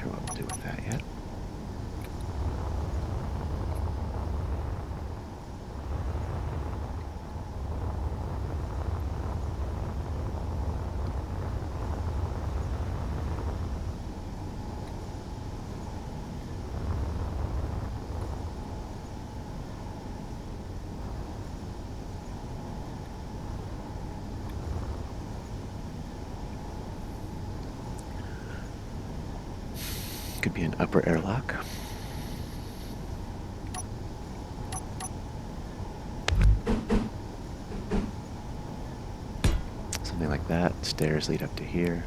sure what we'll do with that yet. Could be an upper airlock. Something like that. Stairs lead up to here.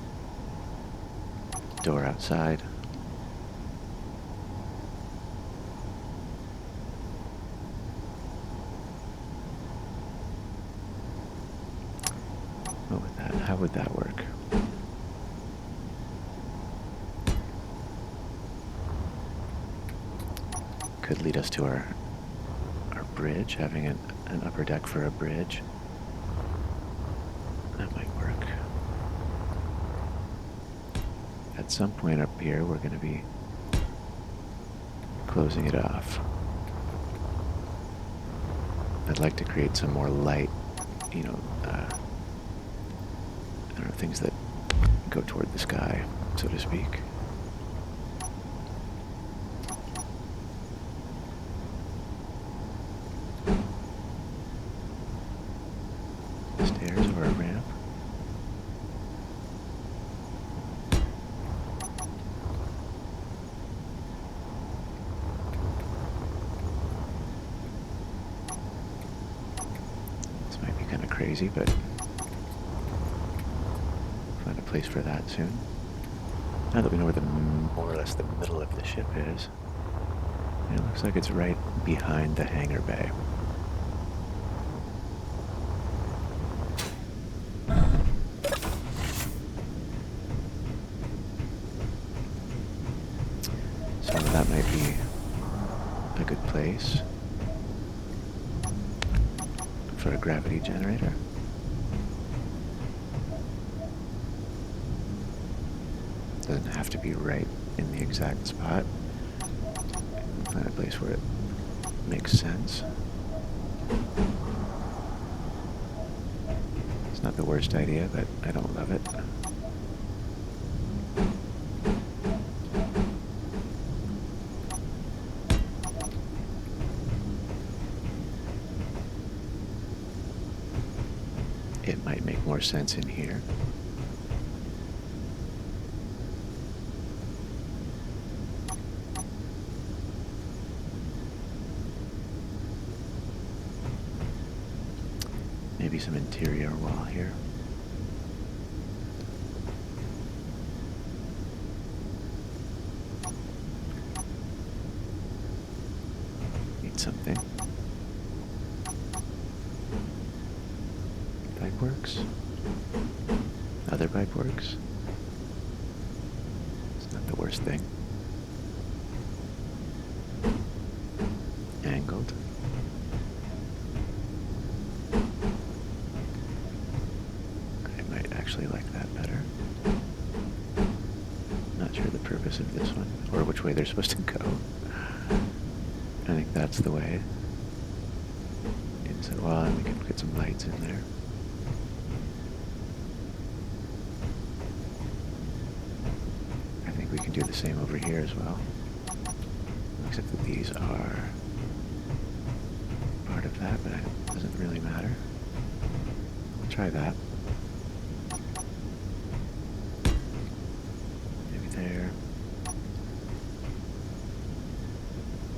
Door outside. What would that? How would that work? Could lead us to our bridge, having an upper deck for a bridge. That might work. At some point up here, we're going to be closing it off. I'd like to create some more light, you know, I don't know, things that go toward the sky, so to speak. Stairs or a ramp? This might be kind of crazy, but find a place for that soon. Now that we know where the more or less the middle of the ship is, it looks like it's right behind the hangar bay. So that might be a good place for a gravity generator. Doesn't have to be right in the exact spot. Find a place where it makes sense. It's not the worst idea, but I don't love it. It might make more sense in here. Maybe some interior wall here. Need something. Pipe works. Other pipe works. It's not the worst thing. Angled. I might actually like that better. Not sure the purpose of this one, or which way they're supposed to go. I think that's the way. And so, well, we can get some lights in there. I think we can do the same over here as well. Except that these are part of that, but it doesn't really matter. We'll try that. Maybe there.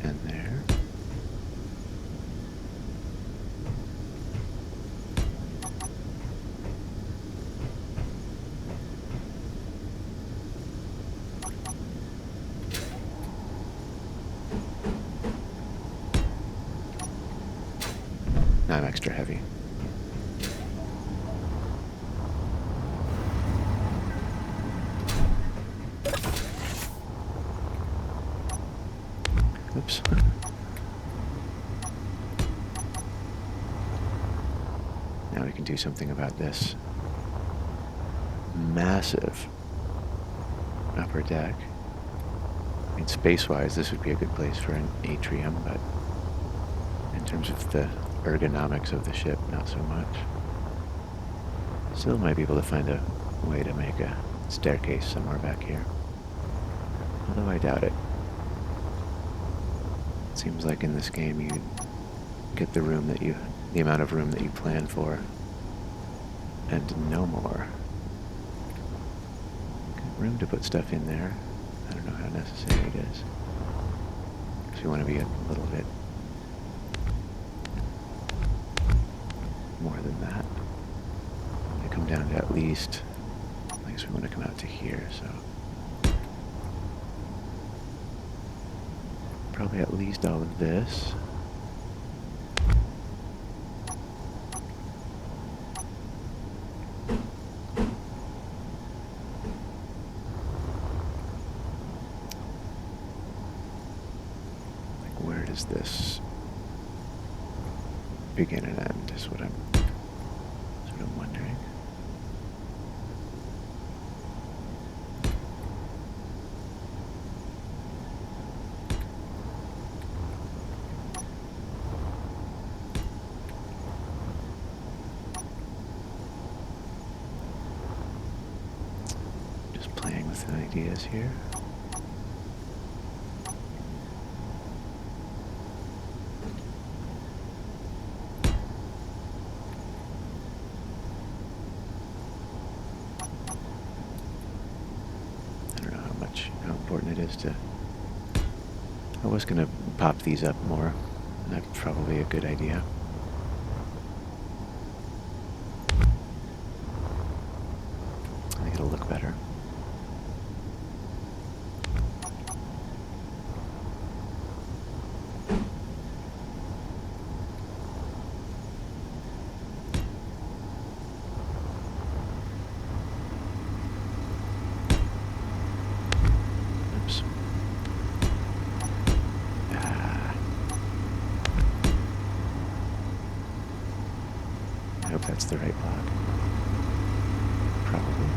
And there. Now I'm extra heavy. Oops. Now we can do something about this massive upper deck. I mean, space-wise, this would be a good place for an atrium, but in terms of the ergonomics of the ship, not so much. Still might be able to find a way to make a staircase somewhere back here. Although I doubt it. It seems like in this game you get the amount of room that you plan for, and no more. Good room to put stuff in there. I don't know how necessary it is. Because you want to be a little bit more than that. We come down to at least, I guess we want to come out to here, so probably at least all of this. Like, where does this begin and end is what I'm sort of wondering. Just playing with the ideas here. How important it is to... I was going to pop these up more, and that's probably a good idea. I think it'll look better. I hope that's the right block. Probably.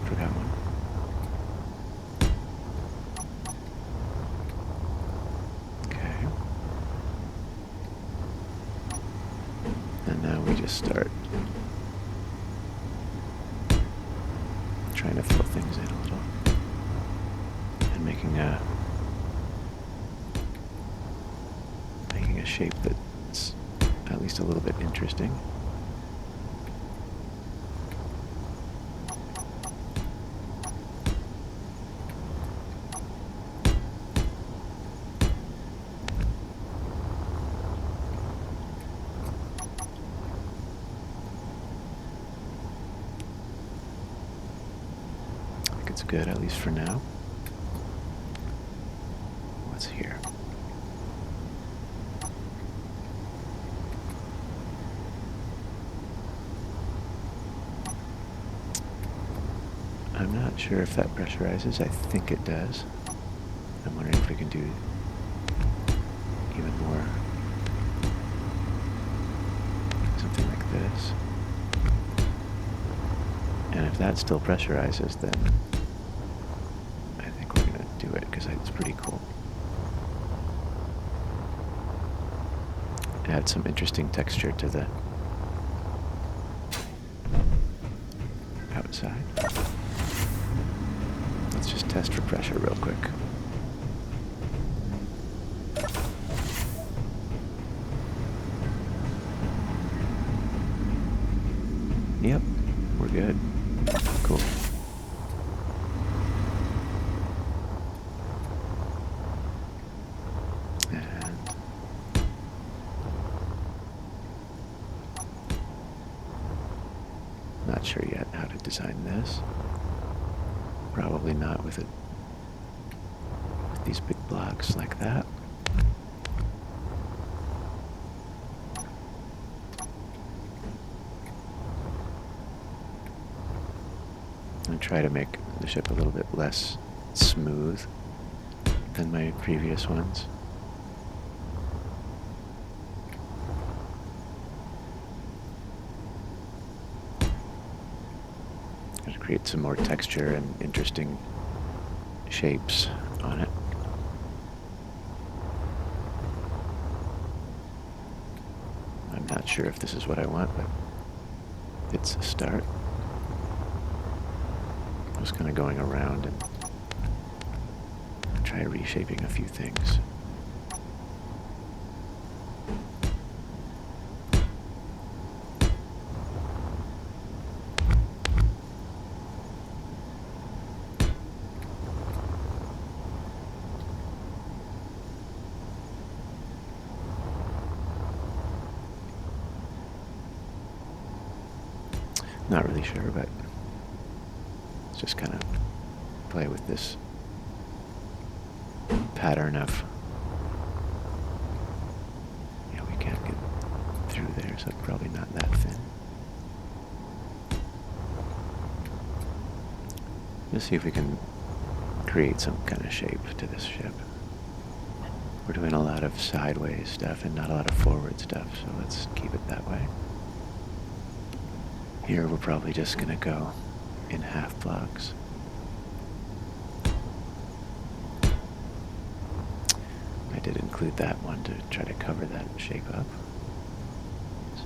Forgot one. Start trying to fill things in a little and making a shape that's at least a little bit interesting. It's good, at least for now. What's here? I'm not sure if that pressurizes. I think it does. I'm wondering if we can do even more. Something like this. And if that still pressurizes, then do it, because it's pretty cool. Add some interesting texture to the outside. Let's just test for pressure real quick. Yep, we're good. Cool. Not sure yet how to design this. Probably not with these big blocks like that. going to try to make the ship a little bit less smooth than my previous ones. To create some more texture and interesting shapes on it. I'm not sure if this is what I want, but it's a start. I was kind of going around and try reshaping a few things. Not really sure, but let's just kind of play with this pattern of, yeah, we can't get through there, so probably not that thin. Let's see if we can create some kind of shape to this ship. We're doing a lot of sideways stuff and not a lot of forward stuff, so let's keep it that way. Here we're probably just going to go in half blocks. I did include that one to try to cover that shape up. So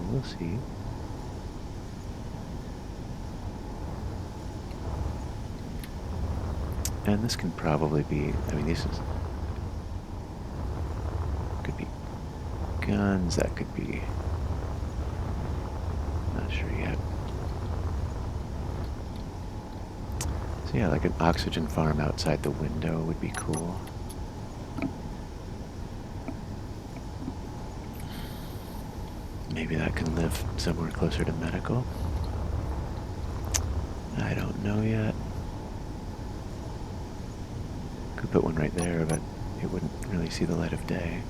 we'll see. And this can probably be, I mean, this is, could be guns, that could be, not sure yet. So yeah, like an oxygen farm outside the window would be cool. Maybe that can live somewhere closer to medical. I don't know yet. Could put one right there, but it wouldn't really see the light of day.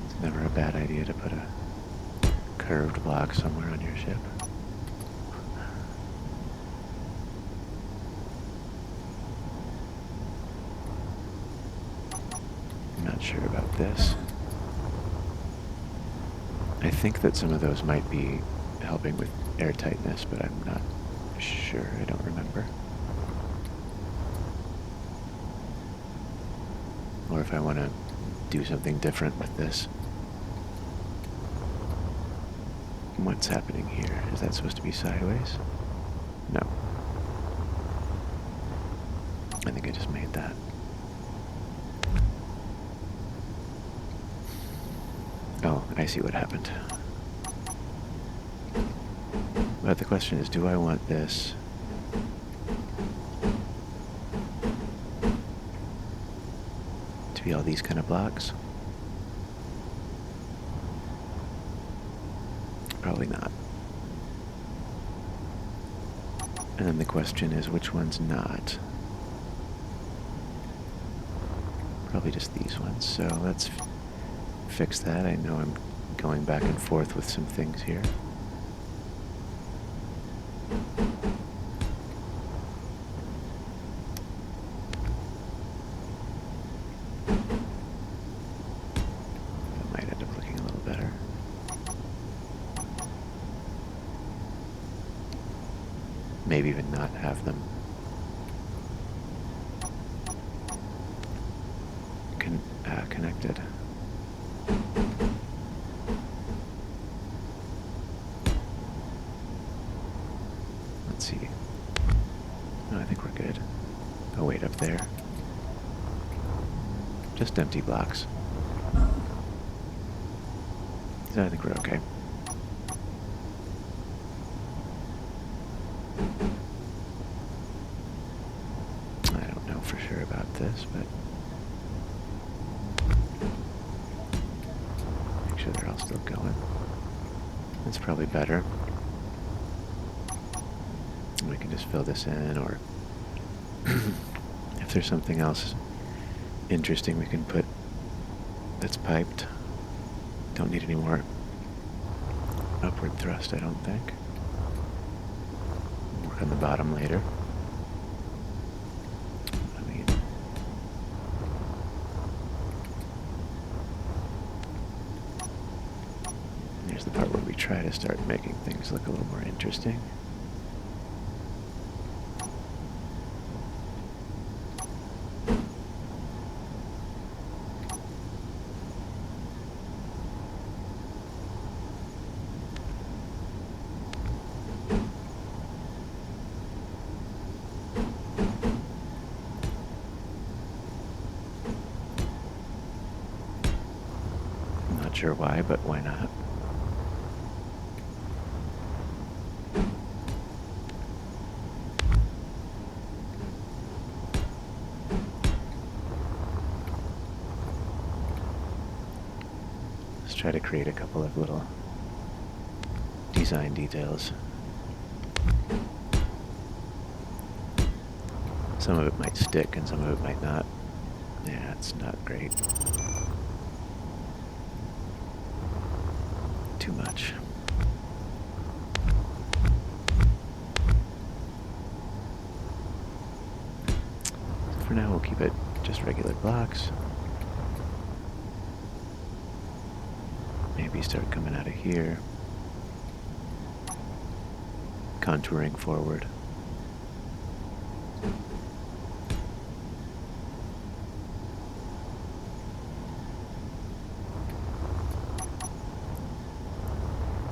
It's never a bad idea to put a curved block somewhere on your ship. I'm not sure about this. I think that some of those might be helping with airtightness, but I'm not sure. I don't remember. Or if I want to do something different with this. What's happening here? Is that supposed to be sideways? No. I think I just made that. Oh, I see what happened. But the question is, do I want this to be all these kind of blocks? Probably not. And then the question is, which one's not? Probably just these ones. So let's fix that. I know I'm going back and forth with some things here. That might end up looking a little better. Maybe even not have them connected. Let's see. No, I think we're good. Oh wait, up there. Just empty blocks. So I think we're okay. I don't know for sure about this, but make sure they're all still going. That's probably better. We can just fill this in, or if there's something else interesting we can put that's piped. Don't need any more upward thrust, I don't think. Work on the bottom later. I mean, here's the part where we try to start making things look a little more interesting. Not sure why, but why not? Let's try to create a couple of little design details. Some of it might stick and some of it might not. Yeah, it's not great. Too much. So for now, we'll keep it just regular blocks. Maybe start coming out of here. Contouring forward.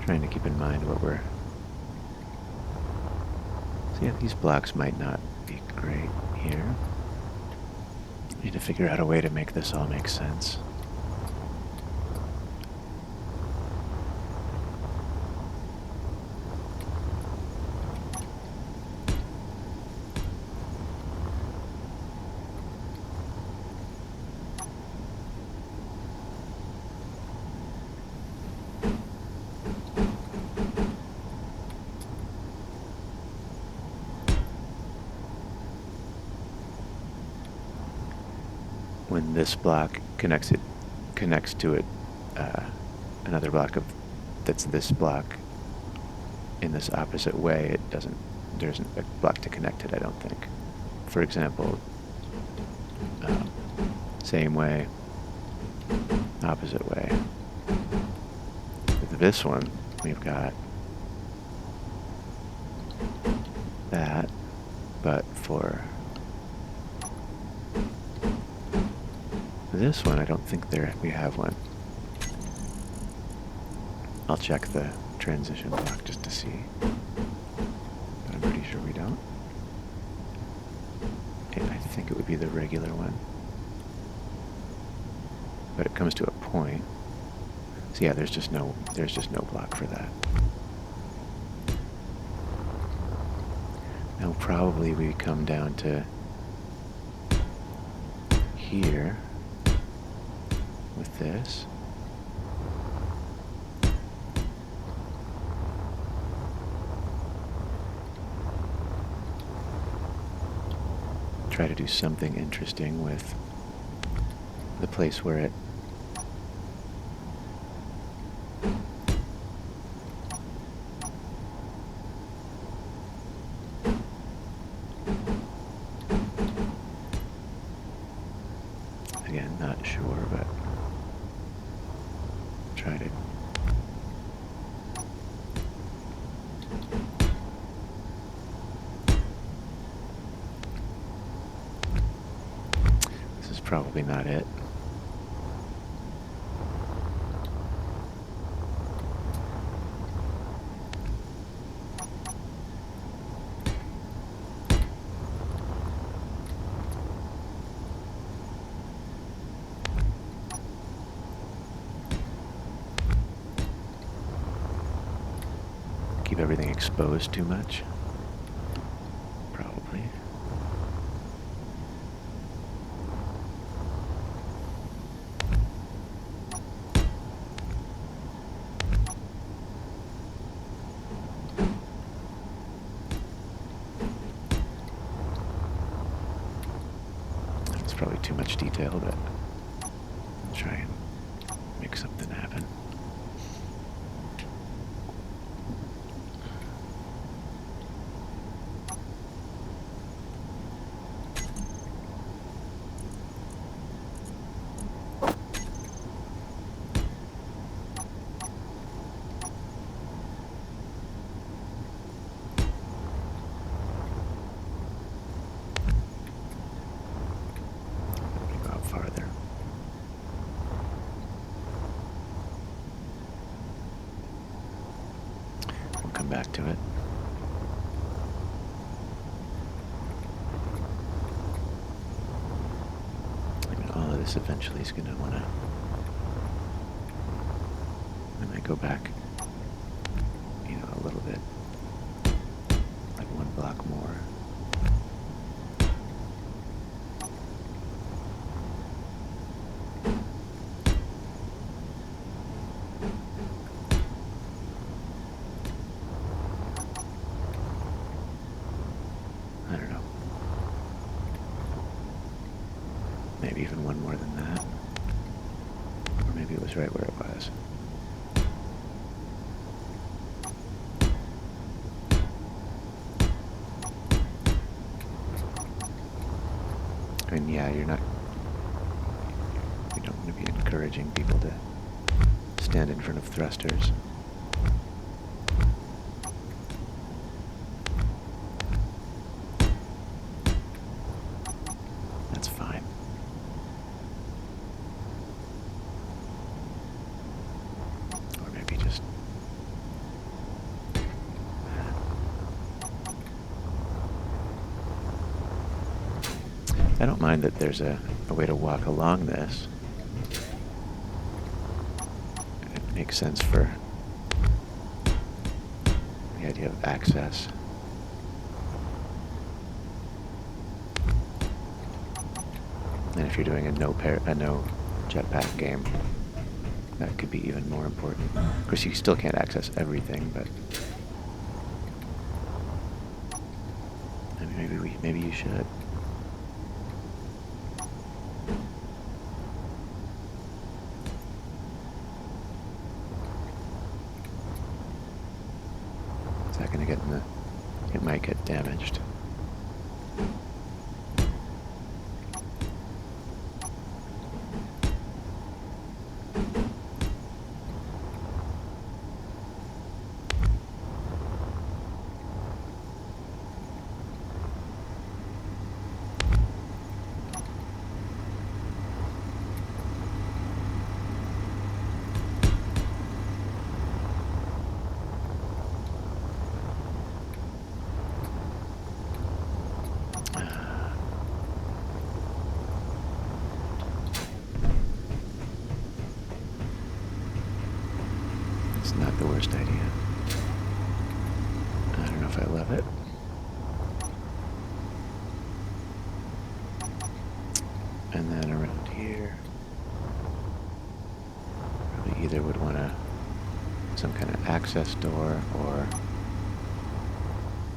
Trying to keep in mind what we're... So yeah, these blocks might not be great here. Need to figure out a way to make this all make sense. When this block connects to it, another block that's this block in this opposite way, there isn't a block to connect it, I don't think. For example, same way, opposite way. With this one, we've got that, but for this one, I don't think we have one. I'll check the transition block just to see, but I'm pretty sure we don't. And I think it would be the regular one, but it comes to a point. So yeah, there's just no block for that. Now probably we come down to here with this. Try to do something interesting with the place where it again, not sure, but try to this is probably not it. Keep everything exposed too much? Probably. probably too much detail, but I'll try and make something happen. Back to it. I mean, all of this eventually is going to want to, when I go back, you know, a little bit, like one block more. Maybe even one more than that. Or maybe it was right where it was. I mean, yeah, you don't want to be encouraging people to stand in front of thrusters. That's fine. I don't mind that there's a way to walk along this. It makes sense for the idea of access. And if you're doing a no jetpack game, that could be even more important. Of course, you still can't access everything, but I mean, maybe you should. Is that going to get in the? It might get damaged. Not the worst idea. I don't know if I love it. And then around here, probably either would want some kind of access door or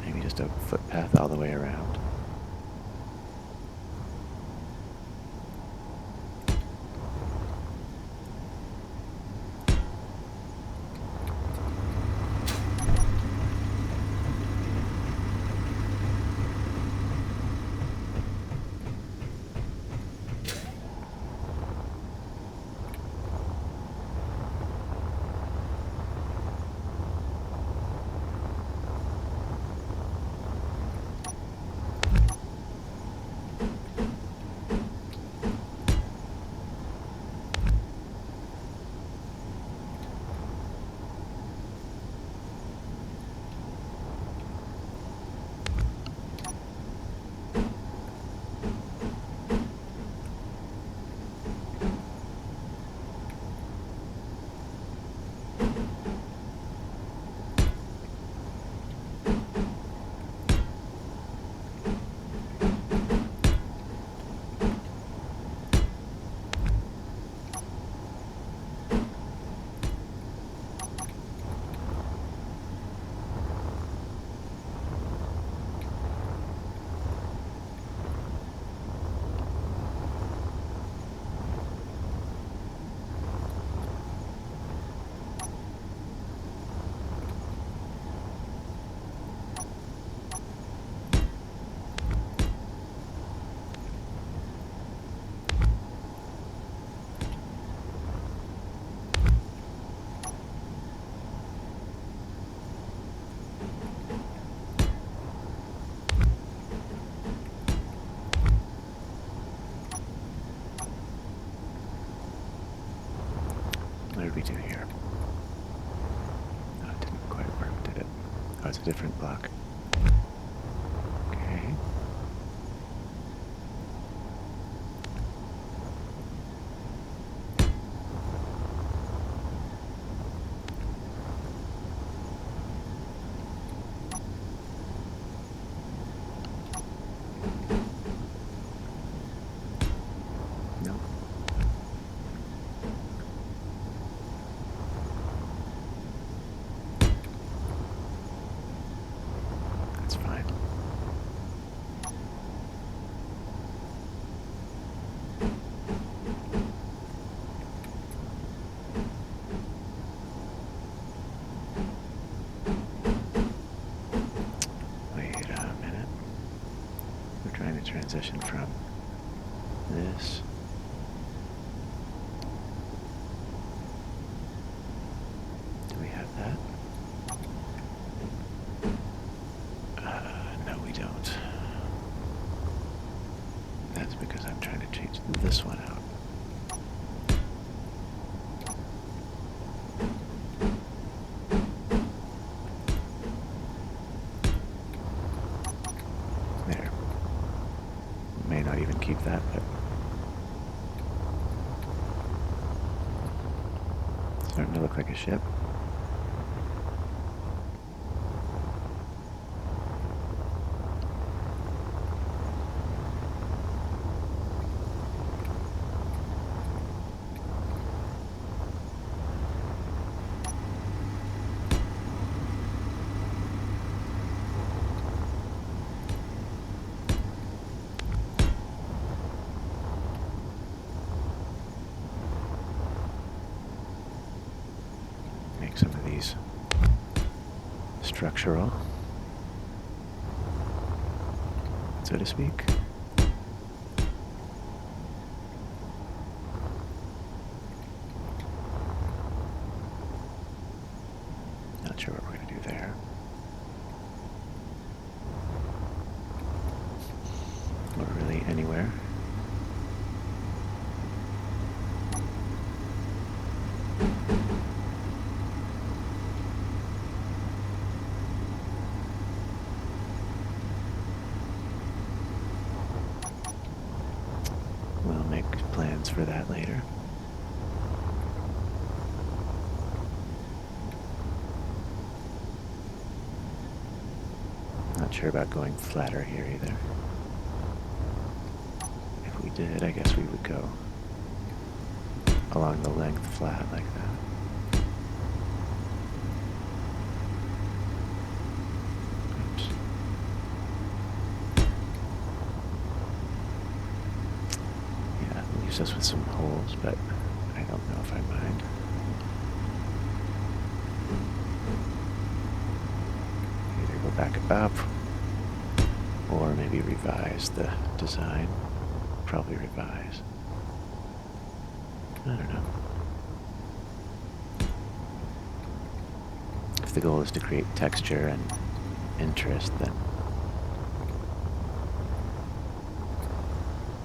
maybe just a footpath all the way around. we do here? No, it didn't quite work, did it? Oh, it's a different block. Okay. No. That's fine. Wait a minute. We're trying to transition from this. Do we have that? No, we don't. That's because I'm trying to change this one out. There. May not even keep that, but it's starting to look like a ship. Make some of these structural, so to speak. Not sure what we're going to do there. Or really anywhere. We'll make plans for that later. Not sure about going flatter here either. If we did, I guess we would go along the length flat like that. Oops. Yeah, it leaves us with some holes, but I don't know if I mind. Either go back up, or maybe revise the design. Probably revise. I don't know. If the goal is to create texture and interest, then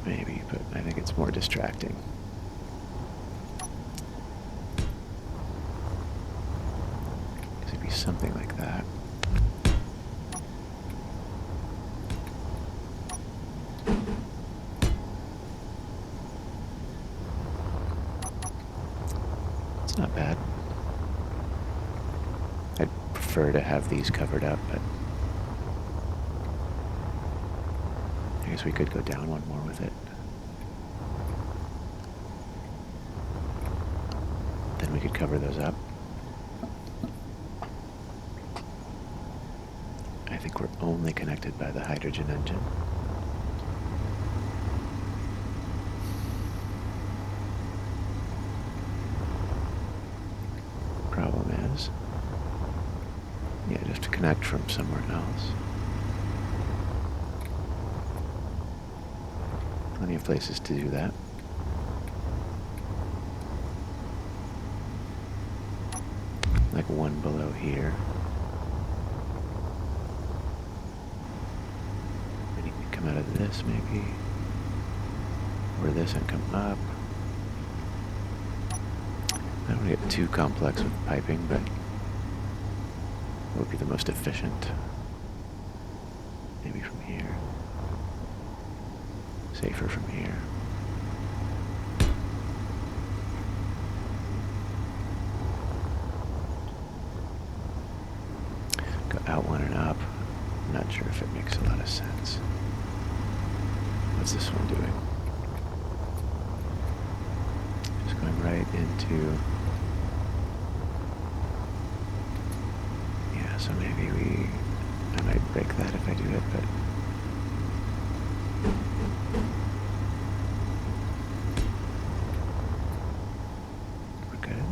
maybe, but I think it's more distracting. Because it'd be something like that. It's not bad. I'd prefer to have these covered up, but I guess we could go down one more with it. Then we could cover those up. I think we're only connected by the hydrogen engine. Problem is, yeah, just to connect from somewhere else. Plenty of places to do that. Like one below here. And you can come out of this maybe. Or this and come up. I don't want to get too complex with piping, but it would be the most efficient. Maybe from here. Safer from here. Go out one and up. I'm not sure if it makes a lot of sense. What's this one doing? Just going right into... Yeah, so maybe I might break that if I do it, but... We're good.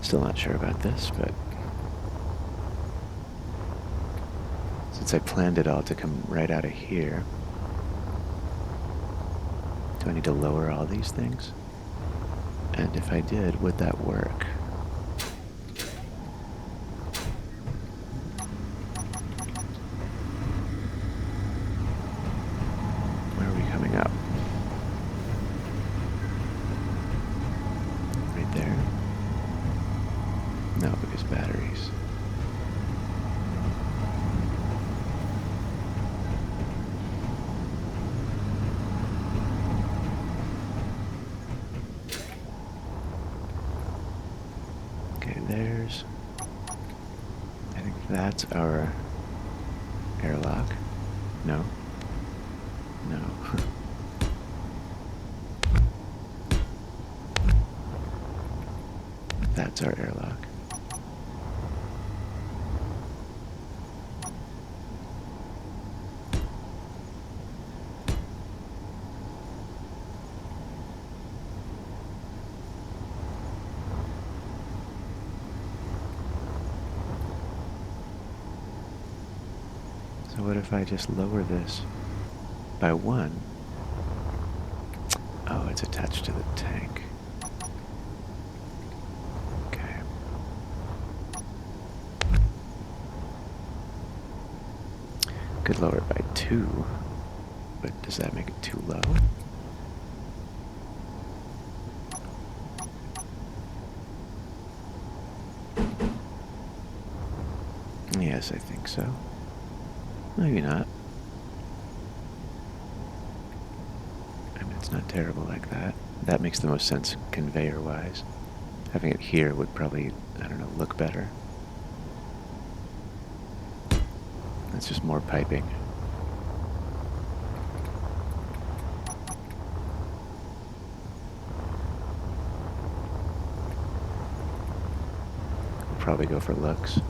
Still not sure about this, but since I planned it all to come right out of here, do I need to lower all these things? And if I did, would that work? Where are we coming up? Right there? No, because batteries. Okay, there's... I think that's our airlock. No? No. That's our airlock. So what if I just lower this by 1? Oh, it's attached to the tank. Okay. Could lower it by 2, but does that make it too low? Yes, I think so. Maybe not. I mean, it's not terrible like that. That makes the most sense conveyor-wise. Having it here would probably, I don't know, look better. That's just more piping. We'll probably go for looks.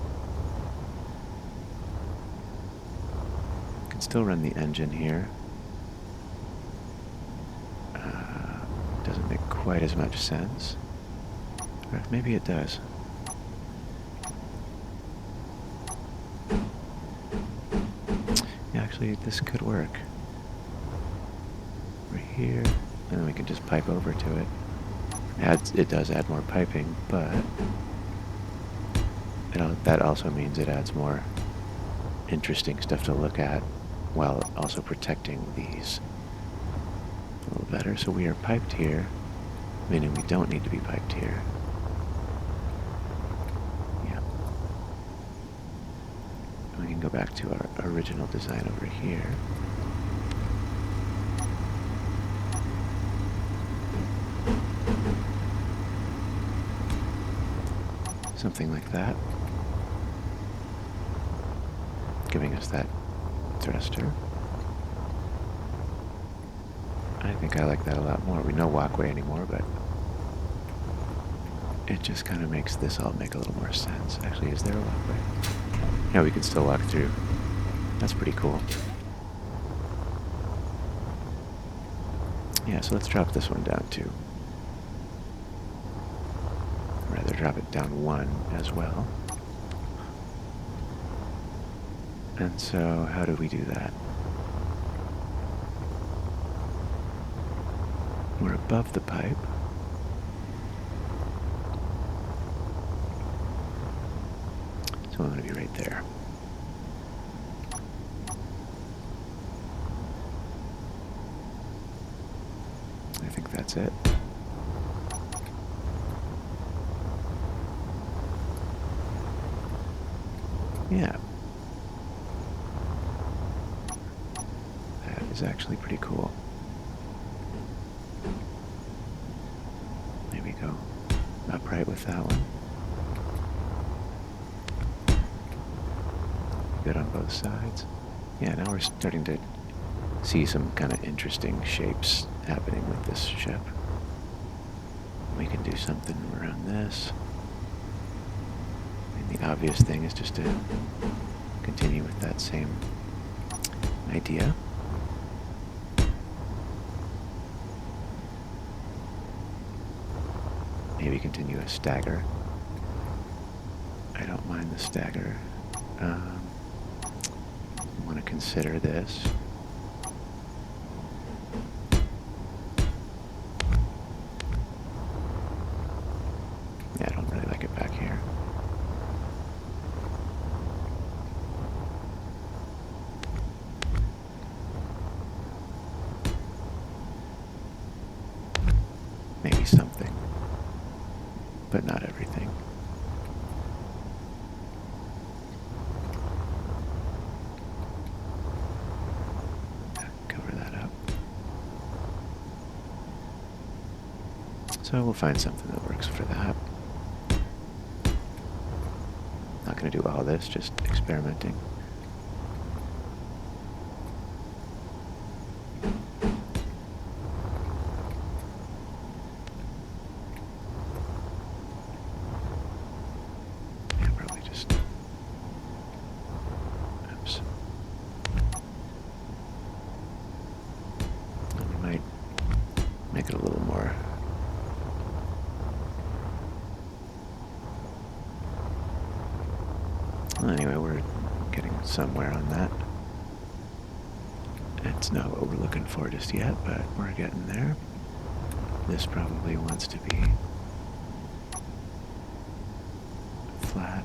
Still run the engine here. Doesn't make quite as much sense. Or maybe it does. Yeah, actually, this could work. We're here, and then we can just pipe over to it. It does add more piping, but that also means it adds more interesting stuff to look at, while also protecting these a little better. So we are piped here, meaning we don't need to be piped here. Yeah. We can go back to our original design over here. Something like that. Giving us that thruster. I think I like that a lot more. We know walkway anymore, but it just kind of makes this all make a little more sense. Actually, is there a walkway? Yeah, we can still walk through. That's pretty cool. Yeah, so let's drop this one down too. Rather drop it down 1 as well. And so how do we do that? We're above the pipe. So I'm going to be right there. I think that's it. Yeah. That is actually pretty cool. Maybe go upright with that one. Good on both sides. Yeah, now we're starting to see some kind of interesting shapes happening with this ship. We can do something around this. And the obvious thing is just to continue with that same idea. Maybe continue a stagger. I don't mind the stagger. I want to consider this. Yeah, I don't really like it back here. Maybe something, but not everything. Cover that up. So we'll find something that works for that. Not going to do all this, just experimenting. Yeah, probably just... Oops. We might make it a little more... Well, anyway, we're getting somewhere on that. It's not what we're looking for just yet, but we're getting there. This probably wants to be flat.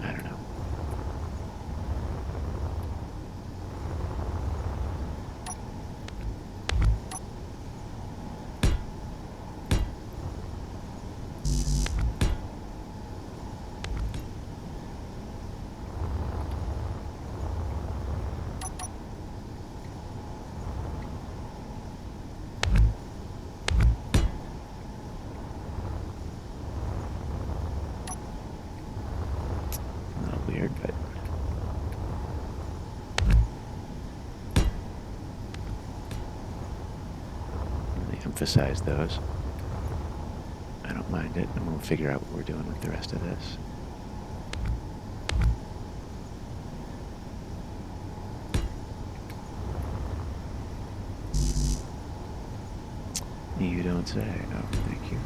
I don't know. Weird, but really emphasize those. I don't mind it, and we'll figure out what we're doing with the rest of this. You don't say. No, thank you.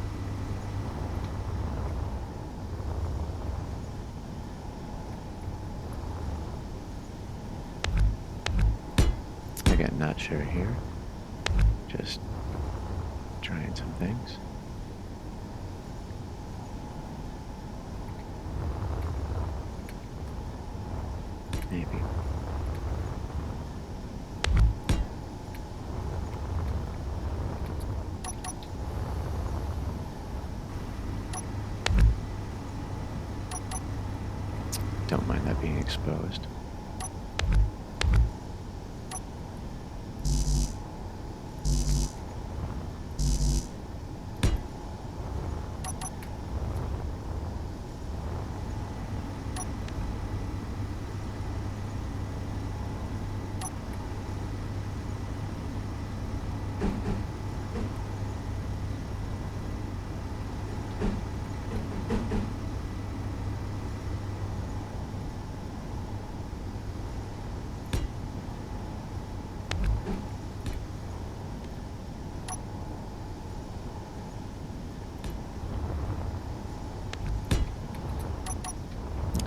Again, not sure here. Just trying some things. Maybe. Don't mind that being exposed.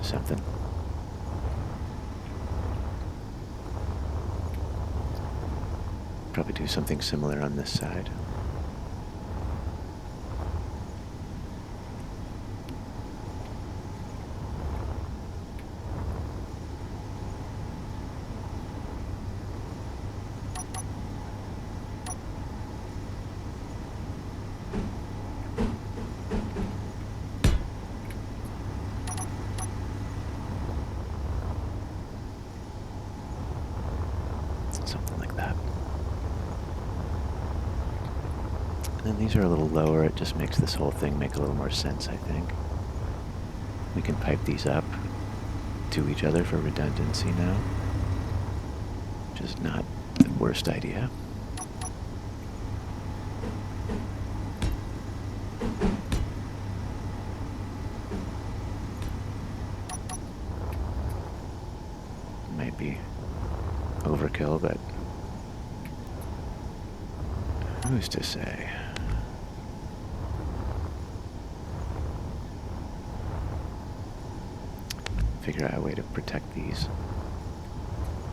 something. Probably do something similar on this side. Something like that. And then these are a little lower. It just makes this whole thing make a little more sense, I think. We can pipe these up to each other for redundancy now, which is not the worst idea. Might be overkill, but who's to say? Figure out a way to protect these.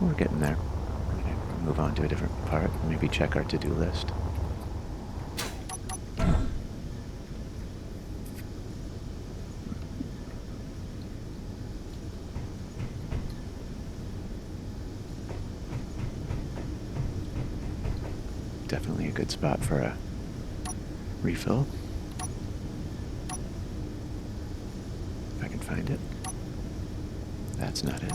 We're getting there. We're gonna move on to a different part. Maybe check our to-do list. Definitely a good spot for a refill. If I can find it. That's not it.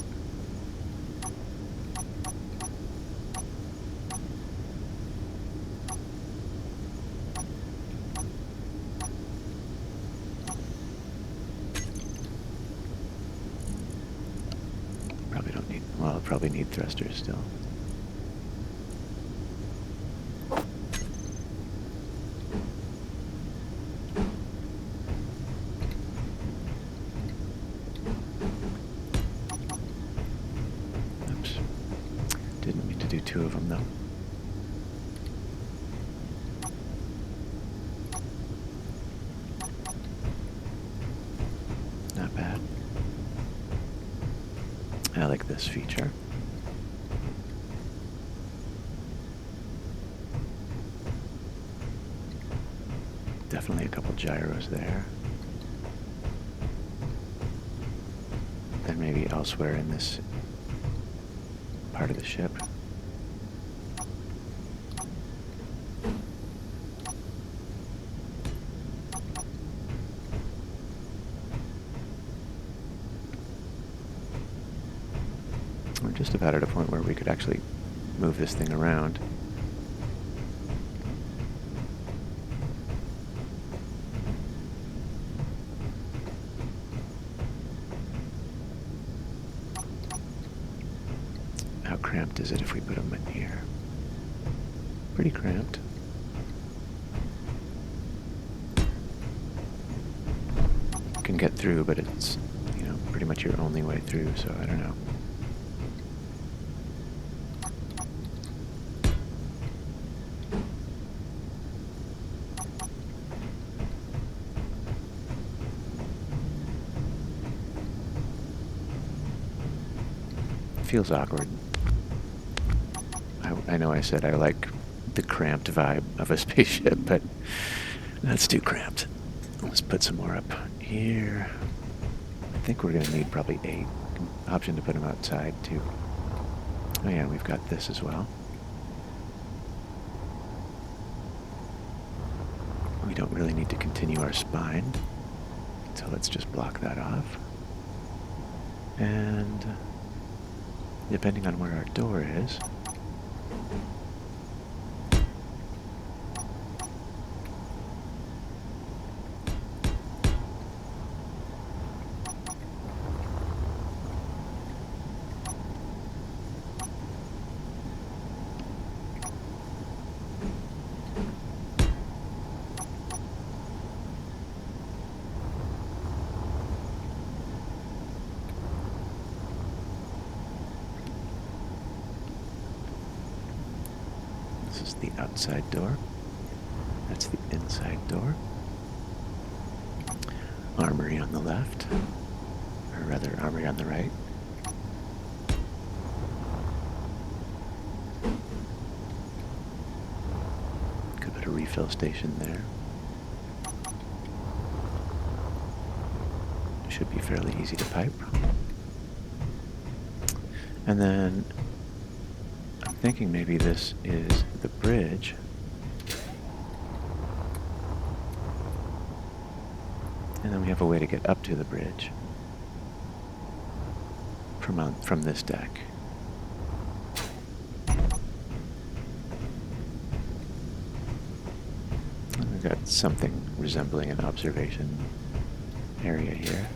Probably don't need, well, I'll probably need thrusters still. Do two of them though. Not bad. I like this feature. Definitely a couple gyros there. Then maybe elsewhere in this part of the ship. We're just about at a point where we could actually move this thing around. How cramped is it if we put them in here? Pretty cramped. Can get through, but it's, you know, pretty much your only way through, so I don't know. Feels awkward. I know I said I like the cramped vibe of a spaceship, but that's too cramped. Let's put some more up here. I think we're going to need probably 8. Option to put them outside, too. Oh yeah, we've got this as well. We don't really need to continue our spine, so let's just block that off. And depending on where our door is, this is the outside door. That's the inside door. Armory on the left. or rather armory on the right. Could put a refill station there. Should be fairly easy to pipe. And then I'm thinking maybe this is the bridge. And then we have a way to get up to the bridge from this deck. And we've got something resembling an observation area here.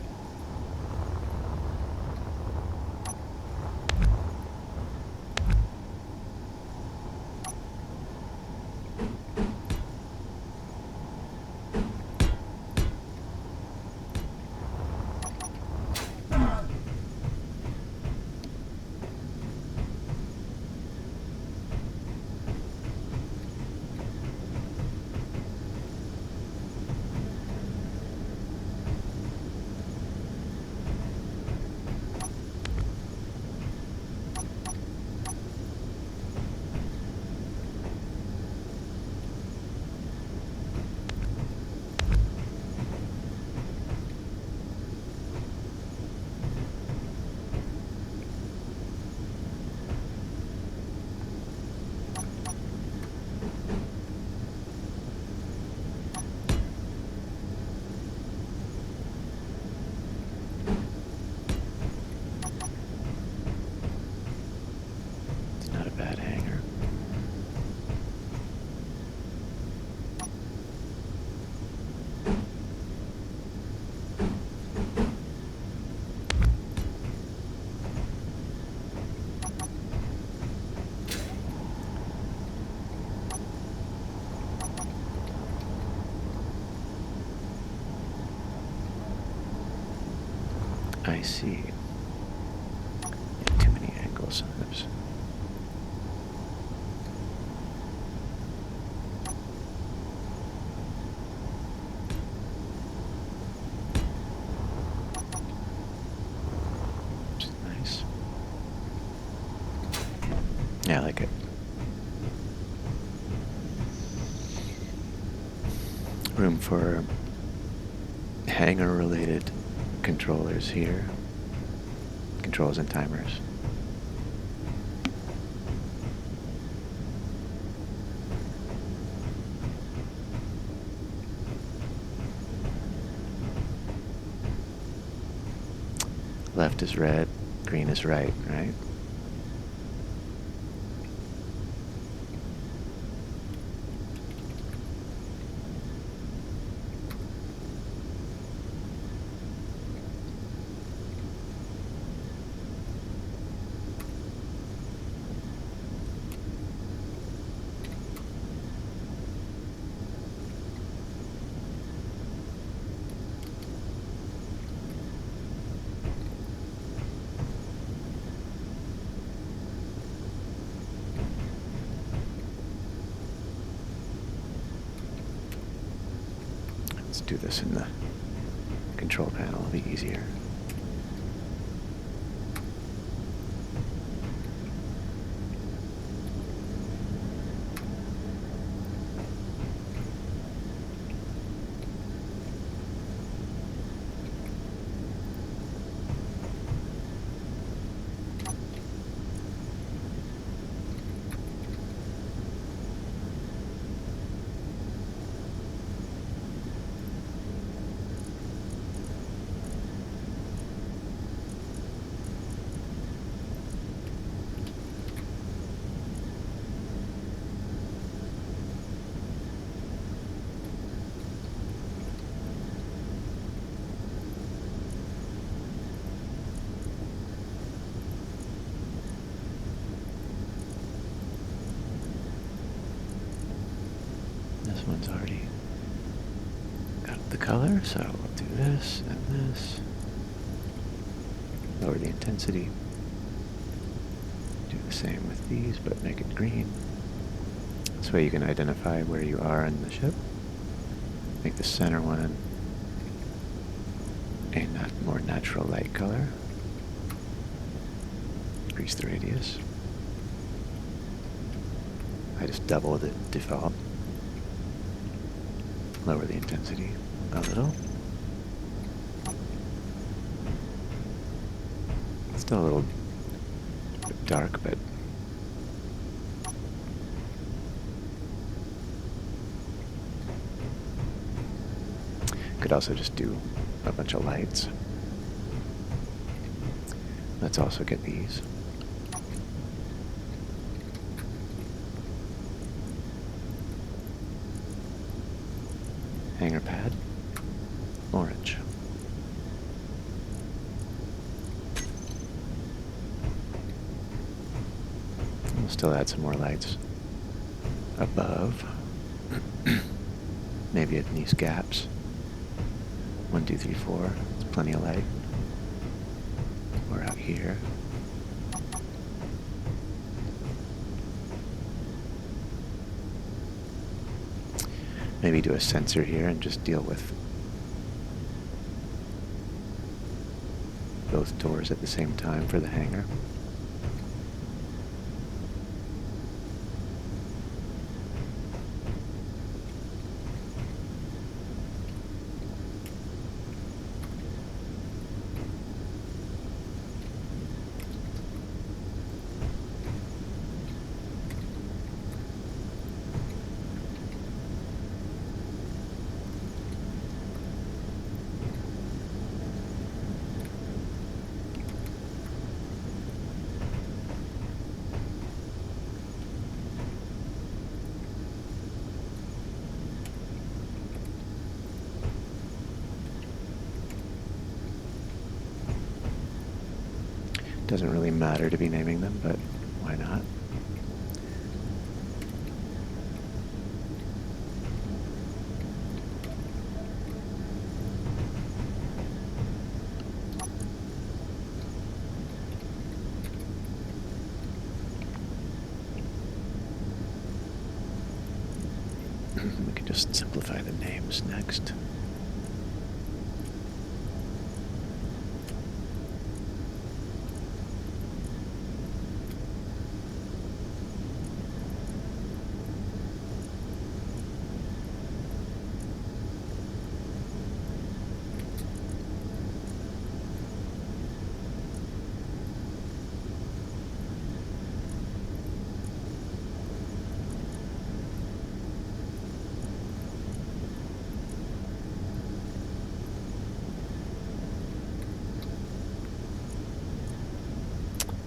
I see. Yeah, too many angles. Oops. Nice. Yeah, I like it. Room for hanger-related controllers here. Controls and timers. Left is red, green is right, right? Let's do this in the control panel, it'll be easier. This one's already got the color, so we'll do this and this. Lower the intensity. Do the same with these, but make it green. This way you can identify where you are in the ship. Make the center one a More natural light color. Increase the radius. I just double the default. Lower the intensity a little. Still a little bit dark, but could also just do a bunch of lights. Let's also get these. Hanger pad, orange. We'll still add some more lights above. Maybe in these gaps. 1, 2, 3, 4. It's plenty of light. Or out here. Maybe do a sensor here and just deal with both doors at the same time for the hanger. Doesn't really matter to be naming them, but why not? We can just simplify the names next.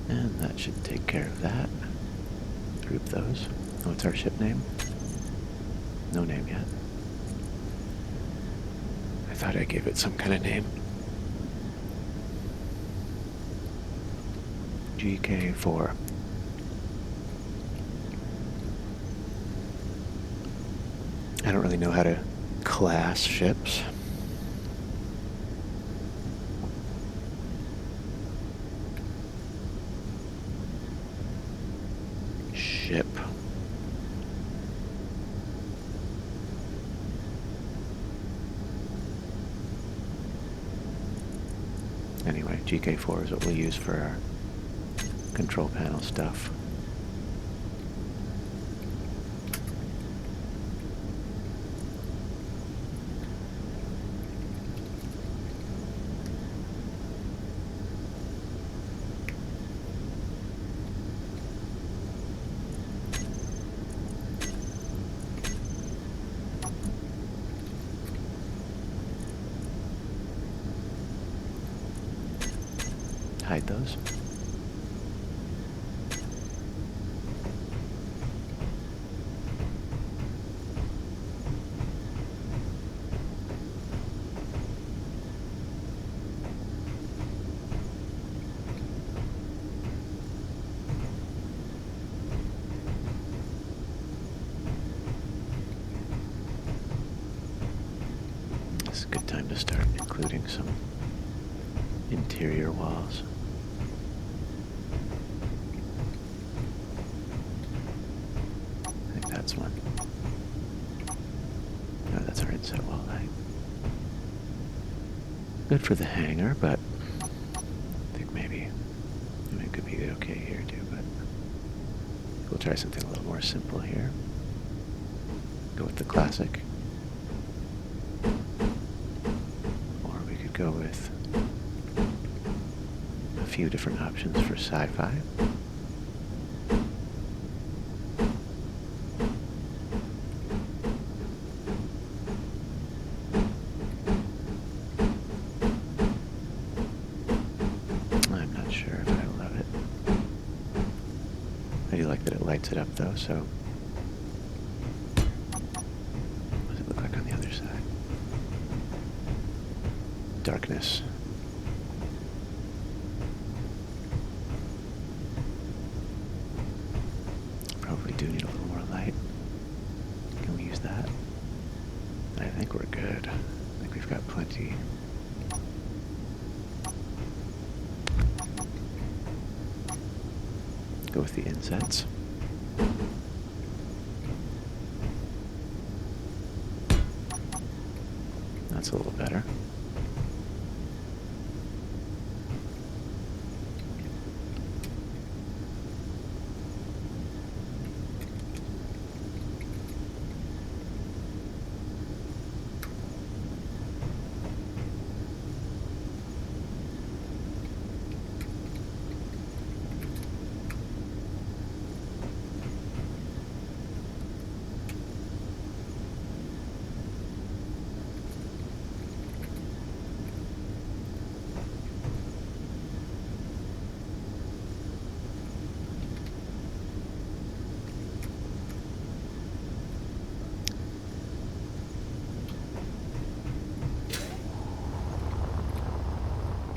And that should take care of that. Group those. What's our ship name? No name yet. I thought I gave it some kind of name. GK4. I don't really know how to class ships. Ship. Anyway, GK4 is what we'll use for our control panel stuff. Hide those. It's a good time to start including some interior walls. That's one. No, that's our inset wall light. Good for the hanger, but I think maybe it could be okay here too, but we'll try something a little more simple here. Go with the classic. Or we could go with a few different options for sci-fi. I'm not sure if I love it. I do like that it lights it up though, so what does it look like on the other side? Darkness. Probably do need a little more light. Can we use that? I think we're good. I think we've got plenty. Go with the insets. That's a little better.